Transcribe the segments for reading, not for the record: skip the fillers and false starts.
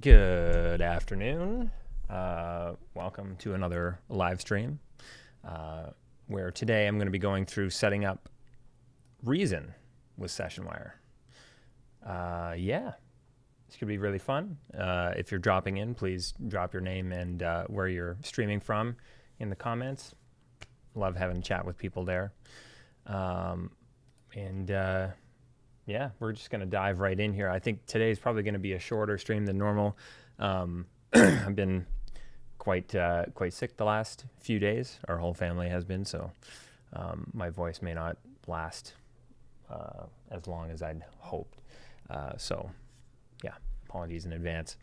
Good afternoon. Welcome to another live stream where today I'm going to be going through setting up Reason with Sessionwire. Yeah, this could be really fun. If you're dropping in, please drop your name and where you're streaming from in the comments. Love having a chat with people there. Yeah, we're just going to dive right in here. I think today is probably going to be a shorter stream than normal. I've been quite sick the last few days. Our whole family has been, so my voice may not last as long as I'd hoped. So, yeah, apologies in advance.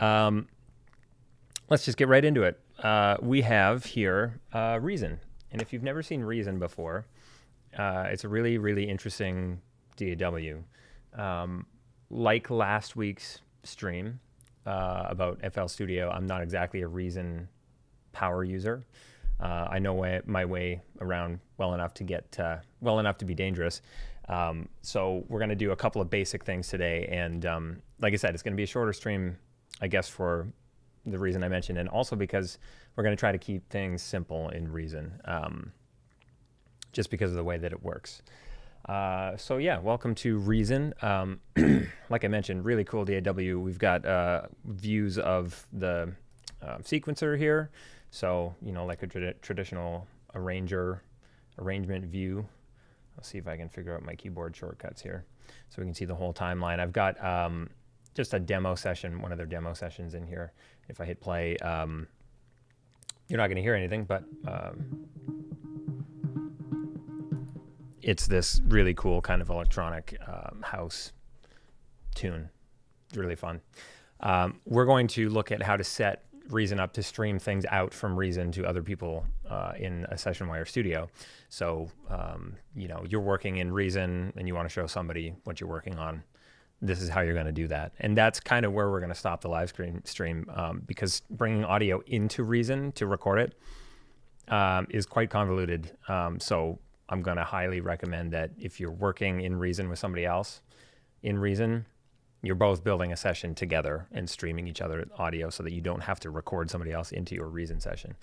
Let's just get right into it. We have here Reason, and if you've never seen Reason before, it's a really, really interesting DAW. Like last week's stream about FL Studio, I'm not exactly a Reason power user. I know my way around well enough to be dangerous. So we're going to do a couple of basic things today, and like I said, it's going to be a shorter stream, I guess, for the reason I mentioned, and also because we're going to try to keep things simple in Reason, just because of the way that it works. So yeah, welcome to Reason. Like I mentioned, really cool DAW. We've got views of the sequencer here. So, you know, like a traditional arrangement view. I'll see if I can figure out my keyboard shortcuts here so we can see the whole timeline. I've got just a demo session, one of their demo sessions in here. If I hit play, you're not going to hear anything, but it's this really cool kind of electronic house tune. It's really fun. We're going to look at how to set Reason up to stream things out from Reason to other people in a Sessionwire Studio. So, you know, you're working in Reason and you want to show somebody what you're working on. This is how you're going to do that. And that's kind of where we're going to stop the live stream because bringing audio into Reason to record it is quite convoluted. So I'm going to highly recommend that if you're working in Reason with somebody else in Reason, you're both building a session together and streaming each other audio so that you don't have to record somebody else into your Reason session.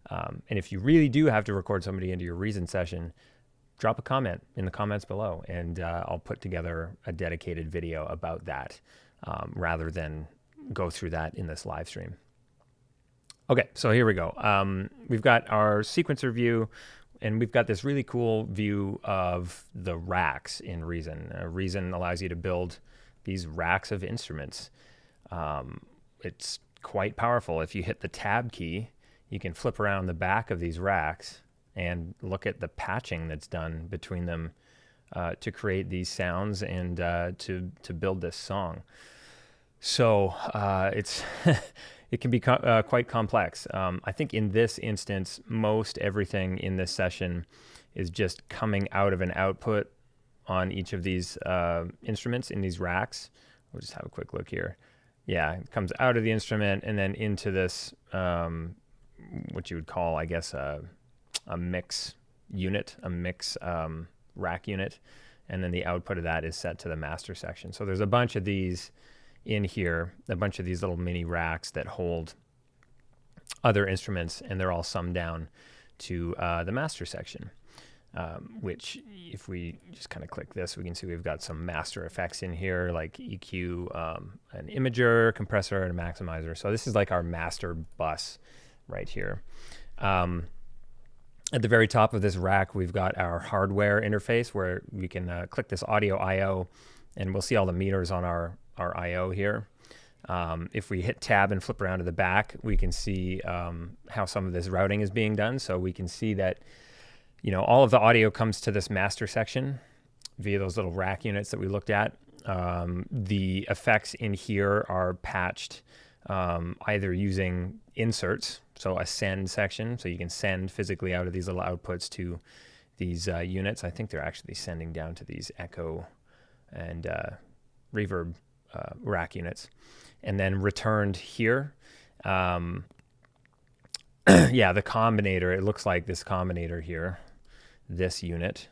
And if you really do have to record somebody into your Reason session, drop a comment in the comments below, and I'll put together a dedicated video about that rather than go through that in this live stream. Okay, so here we go. We've got our sequencer view, and we've got this really cool view of the racks in Reason. Reason allows you to build these racks of instruments. It's quite powerful. If you hit the tab key, you can flip around the back of these racks and look at the patching that's done between them to create these sounds and to build this song. So it's it can be quite complex. I think in this instance, most everything in this session is just coming out of an output on each of these instruments in these racks. We'll just have a quick look here. Yeah, it comes out of the instrument and then into this, what you would call, I guess, a mix unit, a mix rack unit. And then the output of that is set to the master section. So there's a bunch of these in here, a bunch of these little mini racks that hold other instruments, and they're all summed down to the master section. Which, if we just kind of click this, we can see we've got some master effects in here, like EQ, an imager, compressor, and a maximizer. So this is like our master bus right here. At the very top of this rack, we've got our hardware interface where we can click this audio I/O, and we'll see all the meters on our I/O here. If we hit tab and flip around to the back, we can see how some of this routing is being done. So we can see that, you know, all of the audio comes to this master section via those little rack units that we looked at. The effects in here are patched either using inserts, so a send section, so you can send physically out of these little outputs to these units. I think they're actually sending down to these echo and reverb rack units, and then returned here. Yeah, the combinator, it looks like this combinator here, this unit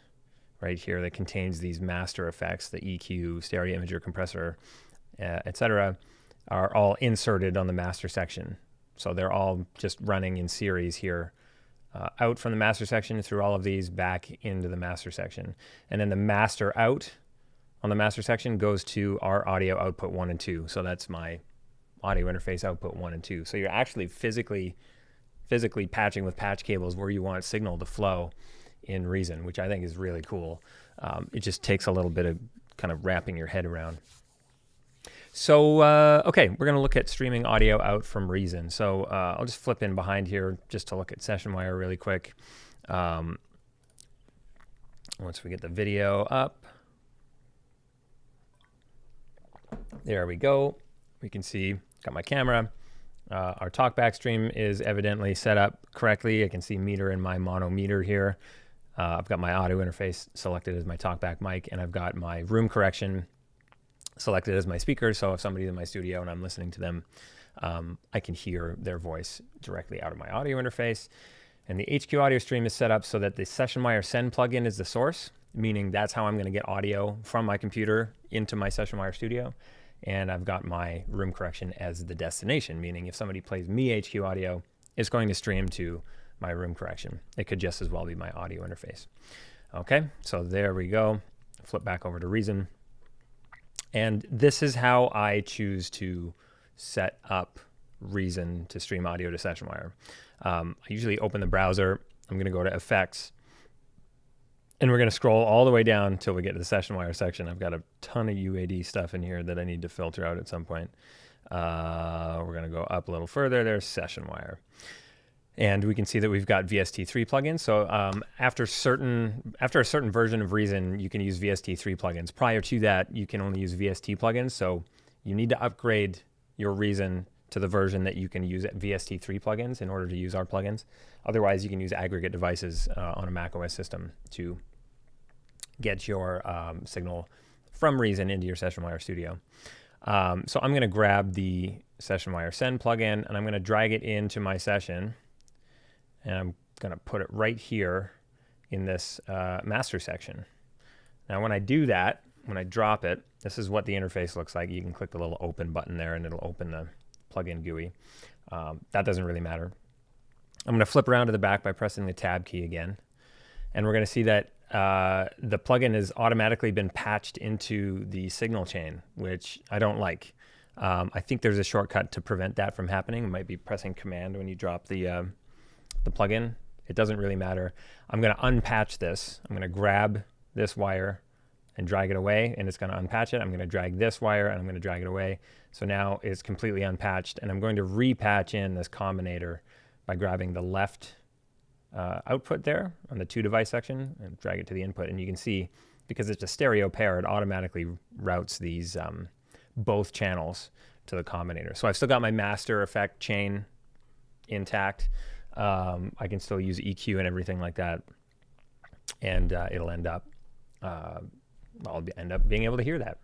right here that contains these master effects, the EQ, stereo imager, compressor, etc., are all inserted on the master section. So they're all just running in series here, out from the master section through all of these back into the master section. And then the master out on the master section goes to our audio output 1 and 2. So that's my audio interface output 1 and 2. So you're actually physically patching with patch cables where you want signal to flow in Reason, which I think is really cool. It just takes a little bit of kind of wrapping your head around. So, okay, we're going to look at streaming audio out from Reason. So I'll just flip in behind here just to look at Sessionwire really quick. Once we get the video up. There we go. We can see, got my camera. Our talkback stream is evidently set up correctly. I can see meter in my mono meter here. I've got my audio interface selected as my talkback mic, and I've got my room correction selected as my speaker. So if somebody's in my studio and I'm listening to them, I can hear their voice directly out of my audio interface. And the HQ audio stream is set up so that the Sessionwire Send plugin is the source, meaning that's how I'm going to get audio from my computer into my Sessionwire Studio. And I've got my room correction as the destination, meaning if somebody plays me HQ audio, it's going to stream to my room correction. It could just as well be my audio interface. Okay, so there we go. Flip back over to Reason. And this is how I choose to set up Reason to stream audio to Sessionwire. I usually open the browser. I'm going to go to Effects. And we're going to scroll all the way down until we get to the Sessionwire section. I've got a ton of UAD stuff in here that I need to filter out at some point. We're going to go up a little further. There's Sessionwire. And we can see that we've got VST3 plugins. So after a certain version of Reason, you can use VST3 plugins. Prior to that, you can only use VST plugins. So you need to upgrade your Reason to the version that you can use VST3 plugins in order to use our plugins. Otherwise, you can use aggregate devices on a Mac OS system to get your signal from Reason into your Sessionwire Studio. So I'm going to grab the Sessionwire Send plugin, and I'm going to drag it into my session. And I'm going to put it right here in this master section. Now, when I do that, when I drop it, this is what the interface looks like. You can click the little open button there, and it'll open the plugin GUI. That doesn't really matter. I'm going to flip around to the back by pressing the Tab key again. And we're going to see that the plugin has automatically been patched into the signal chain, which I don't like. I think there's a shortcut to prevent that from happening. It might be pressing Command when you drop the plugin. It doesn't really matter. I'm going to unpatch this. I'm going to grab this wire and drag it away, and it's going to unpatch it. I'm going to drag this wire, and I'm going to drag it away. So now it's completely unpatched, and I'm going to repatch in this combinator by grabbing the left output there on the 2 device section and drag it to the input. And you can see, because it's a stereo pair, it automatically routes these both channels to the combinator. So I've still got my master effect chain intact. I can still use EQ and everything like that, and it'll end up, I'll end up being able to hear that.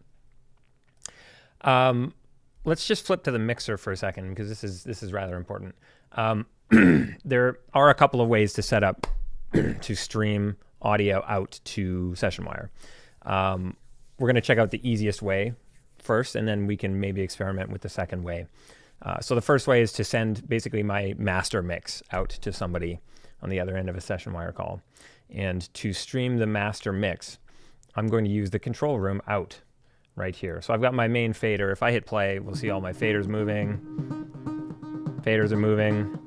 Let's just flip to the mixer for a second, because this is rather important. There are a couple of ways to set up to stream audio out to Sessionwire. We're going to check out the easiest way first, and then we can maybe experiment with the second way. So the first way is to send basically my master mix out to somebody on the other end of a Sessionwire call. And to stream the master mix, I'm going to use the control room out right here. So I've got my main fader. If I hit play, we'll see all my faders moving. Faders are moving.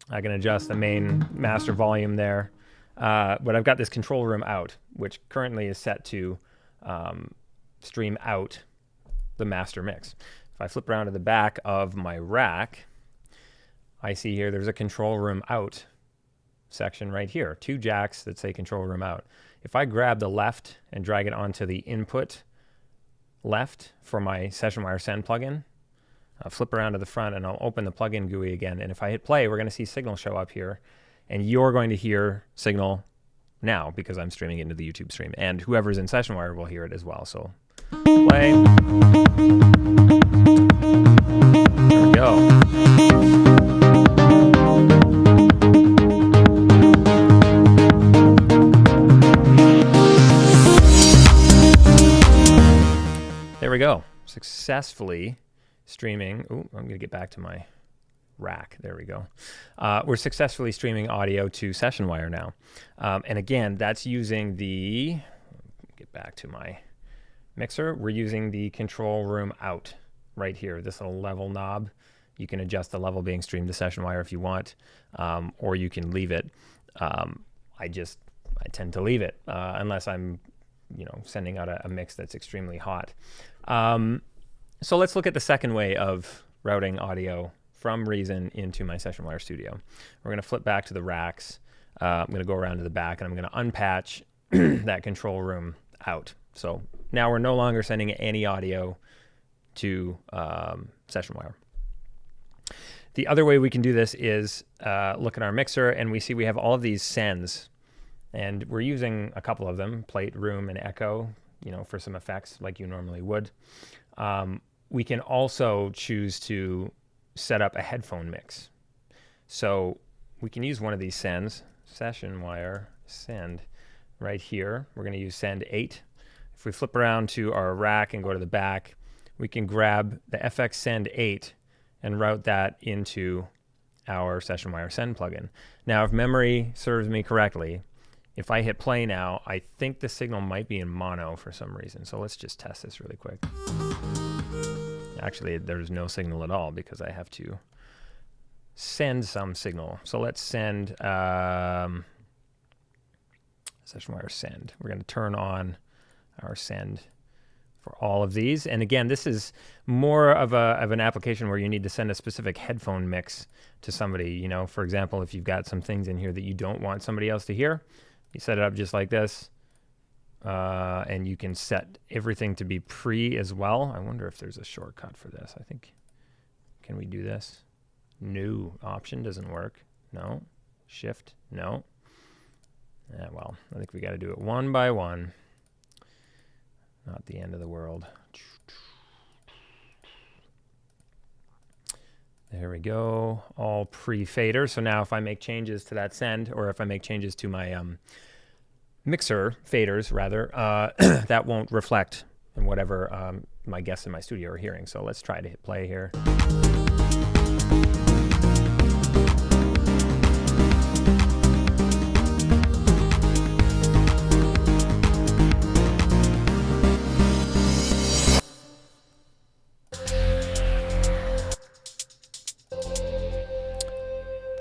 I can adjust the main master volume there. But I've got this control room out, which currently is set to stream out the master mix. If I flip around to the back of my rack, I see here there's a control room out section right here. 2 jacks that say control room out. If I grab the left and drag it onto the input left for my Sessionwire Send plugin, I'll flip around to the front and I'll open the plugin GUI again. And if I hit play, we're going to see signal show up here. And you're going to hear signal now because I'm streaming it into the YouTube stream. And whoever's in Sessionwire will hear it as well. So play. There we go. we go. Successfully streaming. Oh, I'm going to get back to my rack. There we go. We're successfully streaming audio to Sessionwire now. And again, that's using the, get back to my mixer. We're using the control room out right here, this little level knob. You can adjust the level being streamed to Sessionwire if you want, or you can leave it. I tend to leave it unless I'm, sending out a mix that's extremely hot. So let's look at the second way of routing audio from Reason into my Sessionwire Studio. We're going to flip back to the racks. I'm going to go around to the back, and I'm going to unpatch that control room out. So now we're no longer sending any audio to Sessionwire. The other way we can do this is look at our mixer, and we see we have all of these sends, and we're using a couple of them, plate, room, and echo, for some effects like you normally would. We can also choose to set up a headphone mix. So we can use one of these sends, Sessionwire send, right here. We're going to use send 8. If we flip around to our rack and go to the back, we can grab the FX send 8 and route that into our Sessionwire send plugin. Now, if memory serves me correctly, if I hit play now, I think the signal might be in mono for some reason. So let's just test this really quick. Actually, there's no signal at all because I have to send some signal. So let's send Sessionwire send. We're going to turn on our send for all of these. And again, this is more of an application where you need to send a specific headphone mix to somebody. For example, if you've got some things in here that you don't want somebody else to hear, you set it up just like this. And you can set everything to be pre as well. I wonder if there's a shortcut for this. I think, can we do this? No. Option doesn't work. No. Shift. No. Yeah, well, I think we got to do it one by one. Not the end of the world. There we go. All pre-fader. So now if I make changes to that send, or if I make changes to my mixer faders, rather, that won't reflect in whatever my guests in my studio are hearing. So let's try to hit play here.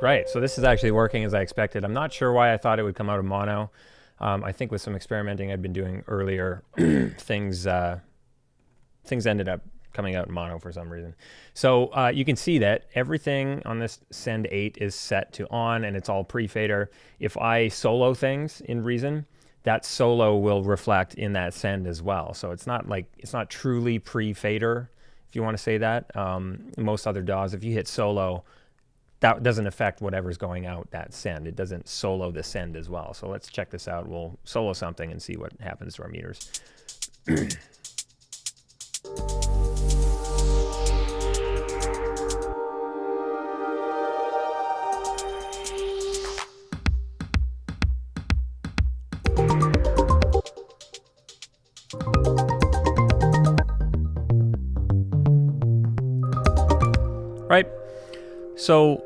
Right, so this is actually working as I expected. I'm not sure why I thought it would come out of mono. I think with some experimenting I'd been doing earlier, things ended up coming out in mono for some reason. So you can see that everything on this send 8 is set to on, and it's all pre-fader. If I solo things in Reason, that solo will reflect in that send as well. So it's not truly pre-fader, if you want to say that. Most other DAWs, if you hit solo, that doesn't affect whatever's going out that send. It doesn't solo the send as well. So let's check this out. We'll solo something and see what happens to our meters. Right. So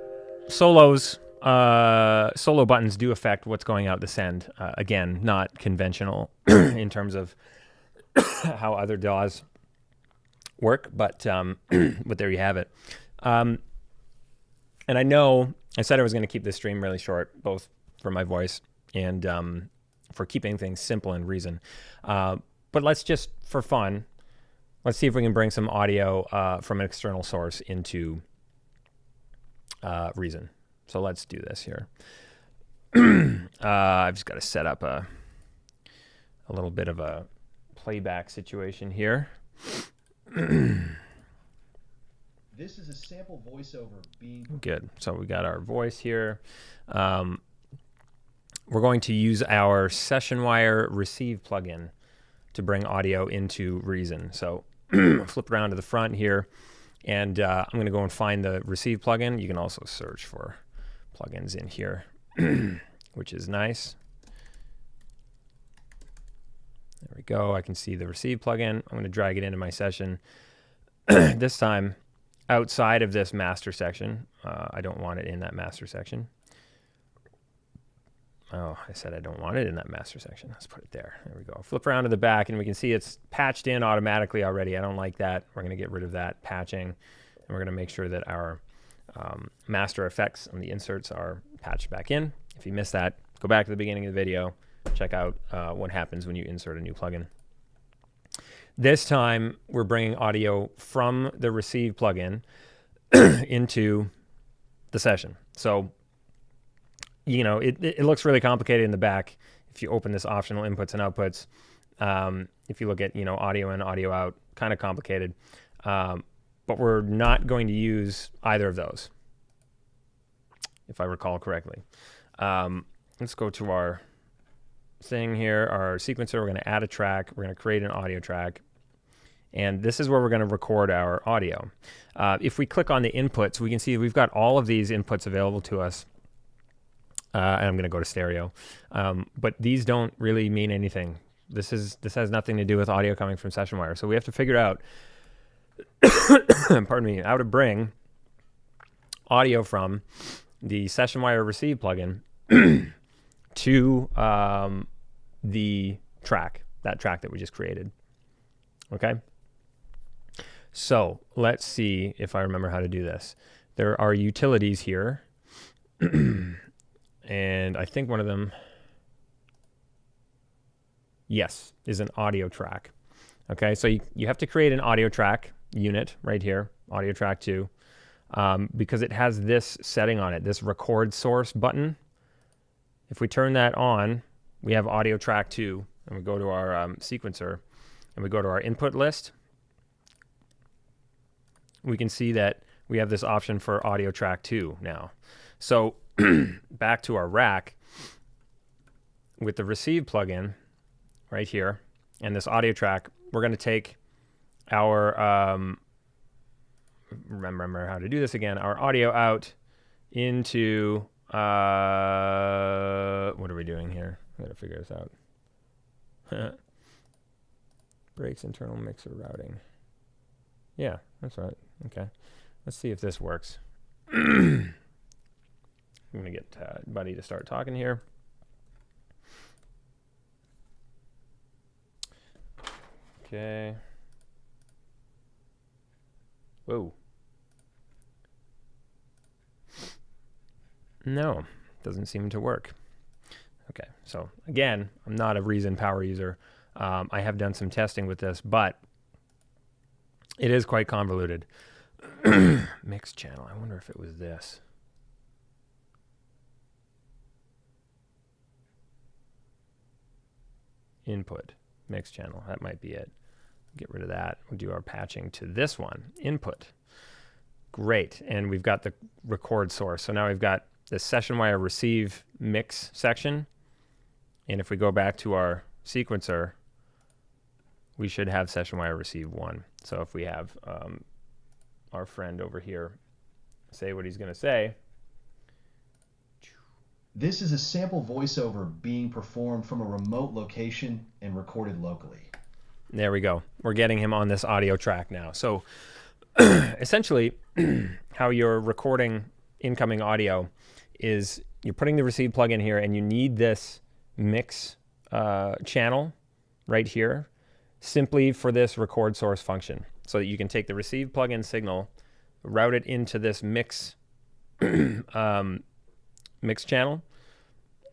solos, solo buttons do affect what's going out the send. Again, not conventional in terms of how other DAWs work, but there you have it. And I know I said I was going to keep this stream really short, both for my voice and for keeping things simple in Reason. But let's just, for fun, let's see if we can bring some audio from an external source into Reason. So let's do this here. I've just got to set up a little bit of a playback situation here. This is a sample voiceover being good. So we got our voice here. We're going to use our Sessionwire Receive plugin to bring audio into Reason. So flip around to the front here. And I'm going to go and find the Receive plugin. You can also search for plugins in here, which is nice. There we go. I can see the receive plugin. I'm going to drag it into my session. This time, outside of this master section. I don't want it in that master section. Oh, I said I don't want it in that master section. Let's put it there. There we go. Flip around to the back, and we can see it's patched in automatically already. I don't like that. We're going to get rid of that patching, and we're going to make sure that our master effects on the inserts are patched back in. If you missed that, go back to the beginning of the video. Check out what happens when you insert a new plugin. This time, we're bringing audio from the receive plugin into the session. So, you know, it looks really complicated in the back if you open this optional inputs and outputs. If you look at, you know, audio in, audio out, kind of complicated. But we're not going to use either of those, if I recall correctly. Let's go to our thing here, our sequencer. We're going to add a track. We're going to create an audio track. And this is where we're going to record our audio. If we click on the inputs, we can see we've got all of these inputs available to us. And I'm going to go to stereo. But these don't really mean anything. This has nothing to do with audio coming from Sessionwire. So we have to figure out, pardon me, how to bring audio from the Sessionwire receive plugin to the track, that track that we just created. Okay? So let's see if I remember how to do this. There are utilities here. And I think one of them, yes, is an audio track. Okay, so you have to create an audio track unit right here, audio track 2, because it has this setting on it, this record source button. If we turn that on, we have audio track 2, and we go to our sequencer, and we go to our input list. We can see that we have this option for audio track 2 now. So back to our rack with the receive plugin right here and this audio track, we're going to take our, remember how to do this again, our audio out into, what are we doing here? I got to figure this out. Breaks internal mixer routing. Yeah, that's right. Okay. Let's see if this works. I'm going to get Buddy to start talking here. Okay. Whoa. No, doesn't seem to work. Okay, so again, I'm not a Reason power user. I have done some testing with this, but it is quite convoluted. Mixed channel. I wonder if it was this. Input, mixed channel. That might be it. Get rid of that. We'll do our patching to this one. Input. Great. And we've got the record source. So now we've got the Sessionwire receive mix section. And if we go back to our sequencer, we should have Sessionwire receive 1. So if we have our friend over here say what he's going to say. This is a sample voiceover being performed from a remote location and recorded locally. There we go. We're getting him on this audio track now. So essentially, how you're recording incoming audio is you're putting the receive plugin here, and you need this mix channel right here simply for this record source function, so that you can take the receive plugin signal, route it into this mix mix channel,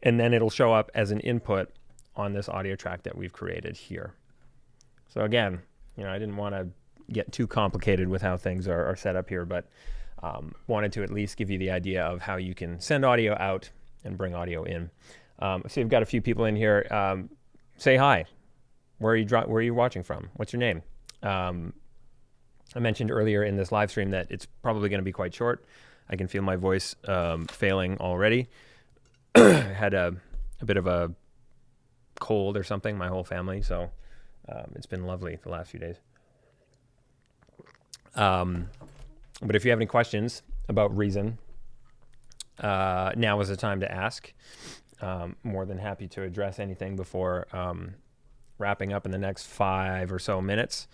and then it'll show up as an input on this audio track that we've created here. So again, you know, I didn't want to get too complicated with how things are set up here, but wanted to at least give you the idea of how you can send audio out and bring audio in. So you've got a few people in here. Say hi. Where are you watching from? What's your name? I mentioned earlier in this live stream that it's probably going to be quite short. I can feel my voice failing already. I had a bit of a cold or something, my whole family, so it's been lovely the last few days. But if you have any questions about Reason, now is the time to ask. More than happy to address anything before wrapping up in the next 5 or so minutes.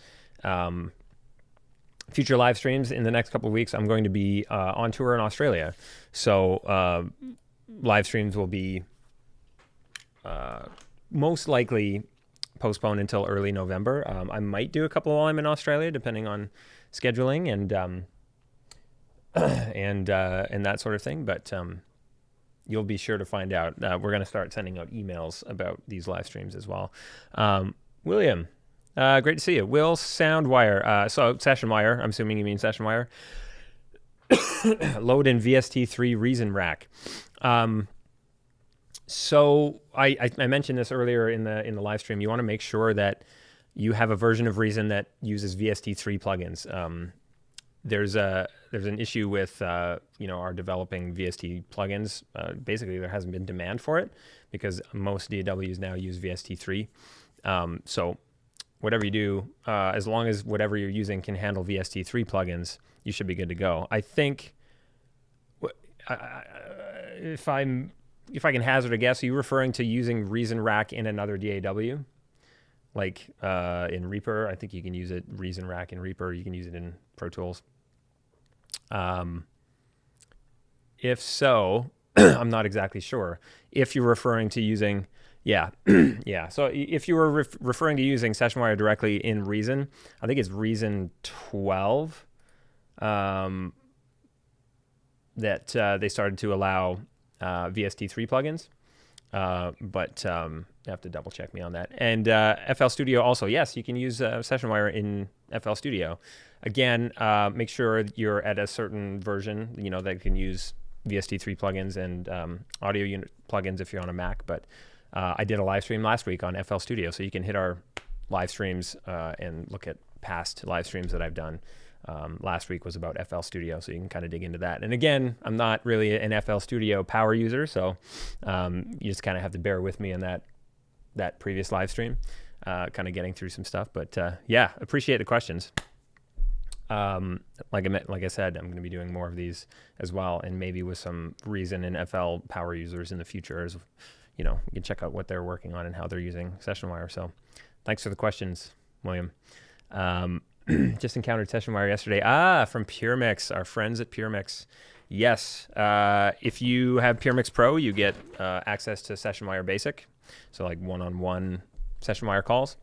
Future live streams in the next couple of weeks, I'm going to be on tour in Australia. So live streams will be most likely postponed until early November. I might do a couple while I'm in Australia, depending on scheduling and that sort of thing. But you'll be sure to find out. We're going to start sending out emails about these live streams as well. William, great to see you. Will Soundwire, so Sessionwire, I'm assuming you mean Sessionwire. Load in VST3 Reason Rack. So I mentioned this earlier in the live stream. You want to make sure that you have a version of Reason that uses VST3 plugins. There's an issue with our developing VST plugins. Basically, there hasn't been demand for it because most DAWs now use VST3. So whatever you do, as long as whatever you're using can handle VST3 plugins, you should be good to go. I think if I can hazard a guess, are you referring to using Reason Rack in another DAW? Like in Reaper, I think you can use it, Reason Rack in Reaper. You can use it in Pro Tools. If so, I'm not exactly sure. If you're referring to using, yeah. So if you were referring to using Sessionwire directly in Reason, I think it's Reason 12 that they started to allow VST3 plugins. But you have to double check me on that. And FL Studio also, yes, you can use Sessionwire in FL Studio. Again, make sure you're at a certain version, that can use VST3 plugins and audio unit plugins if you're on a Mac. But I did a live stream last week on FL Studio, so you can hit our live streams and look at past live streams that I've done. Last week was about FL Studio, so you can kind of dig into that. And again, I'm not really an FL Studio power user, so you just kind of have to bear with me in that previous live stream, kind of getting through some stuff. But yeah, appreciate the questions. Like I said, I'm going to be doing more of these as well, and maybe with some Reason and FL power users in the future. As you can check out what they're working on and how they're using Sessionwire. So, thanks for the questions, William. Just encountered Sessionwire yesterday. From PureMix, our friends at PureMix. Yes, if you have PureMix Pro, you get access to Sessionwire Basic, so like one-on-one Sessionwire calls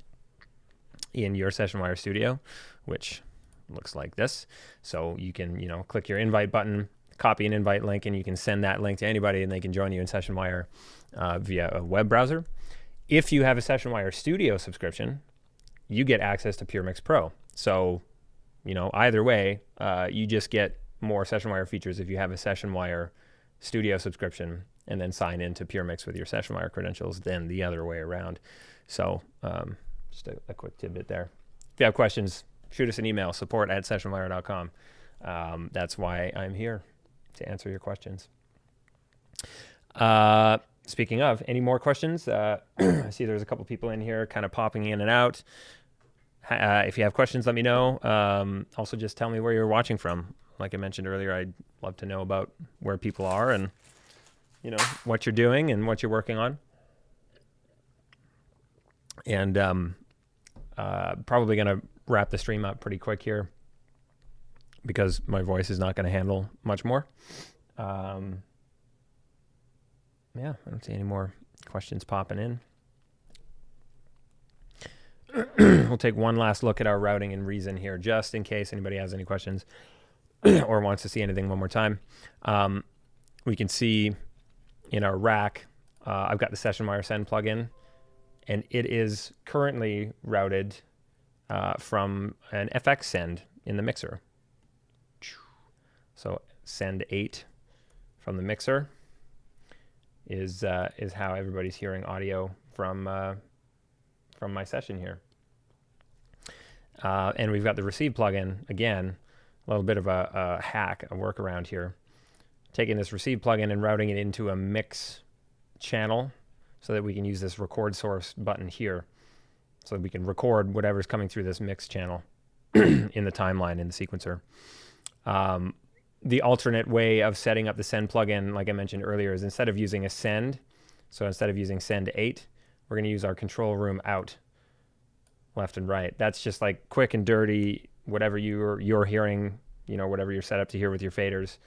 in your Sessionwire Studio, which looks like this. So you can, click your invite button, copy an invite link, and you can send that link to anybody, and they can join you in Sessionwire via a web browser. If you have a Sessionwire Studio subscription, you get access to PureMix Pro. So, either way, you just get more Sessionwire features if you have a Sessionwire Studio subscription and then sign into PureMix with your Sessionwire credentials than the other way around. So, just a quick tidbit there. If you have questions, shoot us an email, support@sessionwire.com. That's why I'm here, to answer your questions. Speaking of, any more questions? I see there's a couple people in here kind of popping in and out. If you have questions, let me know. Also, just tell me where you're watching from. Like I mentioned earlier, I'd love to know about where people are and, what you're doing and what you're working on. And probably going to wrap the stream up pretty quick here because my voice is not going to handle much more. Yeah, I don't see any more questions popping in. We'll take one last look at our routing and Reason here, just in case anybody has any questions or wants to see anything one more time. We can see in our rack, I've got the Sessionwire Send plugin, and it is currently routed from an FX send in the mixer. So send 8 from the mixer is how everybody's hearing audio from my session here. And we've got the receive plugin, again, a little bit of a hack, a workaround here. Taking this receive plugin and routing it into a mix channel so that we can use this record source button here. So that we can record whatever's coming through this mix channel in the timeline, in the sequencer. The alternate way of setting up the send plugin, like I mentioned earlier, is instead of using a send, so instead of using send 8, we're going to use our control room out. left and right. That's just like quick and dirty, whatever you're hearing, whatever you're set up to hear with your faders,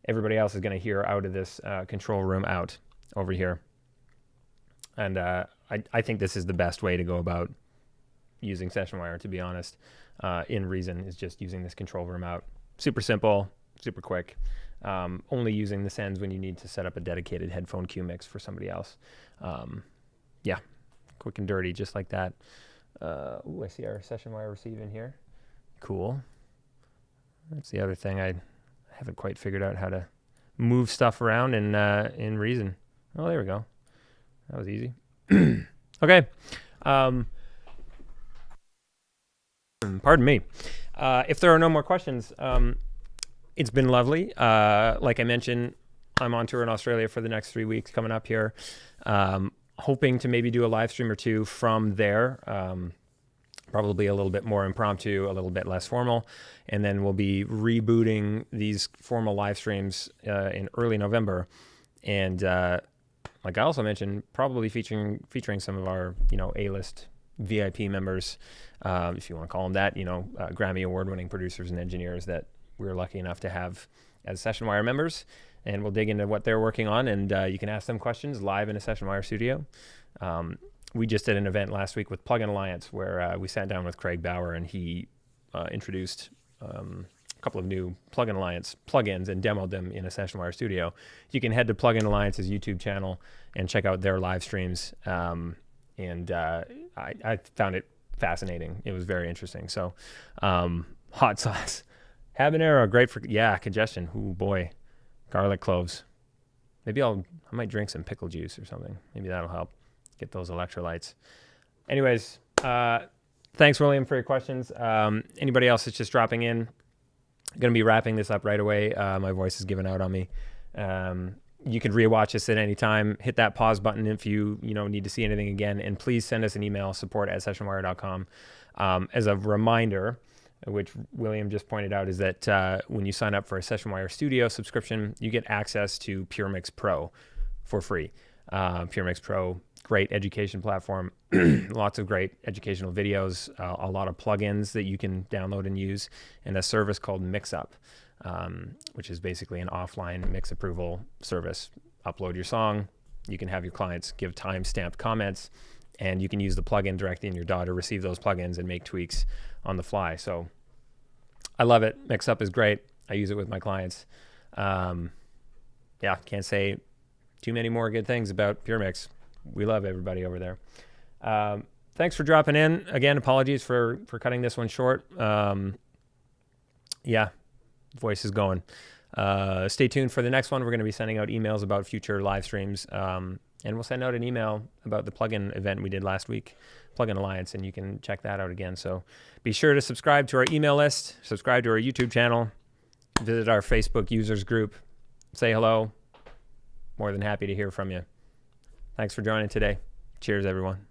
everybody else is going to hear out of this control room out over here. And I think this is the best way to go about using Sessionwire, to be honest. In Reason is just using this control room out. Super simple, super quick. Only using the sends when you need to set up a dedicated headphone cue mix for somebody else. Yeah, quick and dirty, just like that. I see our Sessionwire receive in here. Cool. That's the other thing. I haven't quite figured out how to move stuff around in Reason. Oh, there we go. That was easy. Okay. Pardon me. If there are no more questions, it's been lovely. Like I mentioned, I'm on tour in Australia for the next 3 weeks coming up here. Hoping to maybe do a live stream or two from there. Probably a little bit more impromptu, a little bit less formal. And then we'll be rebooting these formal live streams in early November. And like I also mentioned, probably featuring some of our, A-list VIP members, if you want to call them that, Grammy award-winning producers and engineers that we're lucky enough to have as Sessionwire members. And we'll dig into what they're working on, and you can ask them questions live in a Sessionwire studio. We just did an event last week with Plugin Alliance where we sat down with Craig Bauer, and he introduced a couple of new Plugin Alliance plugins and demoed them in a Sessionwire studio. You can head to Plugin Alliance's YouTube channel and check out their live streams. And I found it fascinating. It was very interesting. So hot sauce. Habanero, great for, congestion. Ooh, boy. Garlic cloves. Maybe I might drink some pickle juice or something. Maybe that'll help get those electrolytes. Anyways, thanks, William, for your questions. Anybody else that's just dropping in, going to be wrapping this up right away. My voice is giving out on me. You can rewatch this at any time. Hit that pause button if you need to see anything again. And please send us an email, support@sessionwire.com. As a reminder, which William just pointed out, is that when you sign up for a Sessionwire Studio subscription, you get access to PureMix Pro for free. PureMix Pro, great education platform, lots of great educational videos, a lot of plugins that you can download and use, and a service called MixUp, which is basically an offline mix approval service. Upload your song, you can have your clients give time-stamped comments, and you can use the plugin directly in your DAW to receive those plugins and make tweaks on the fly. So I love it. MixUp is great. I use it with my clients. Can't say too many more good things about PureMix. We love everybody over there. Thanks for dropping in. Again, apologies for cutting this one short. Voice is going. Stay tuned for the next one. We're going to be sending out emails about future live streams. And we'll send out an email about the plugin event we did last week, Plugin Alliance, and you can check that out again. So be sure to subscribe to our email list, subscribe to our YouTube channel, visit our Facebook users group, say hello. More than happy to hear from you. Thanks for joining today. Cheers, everyone.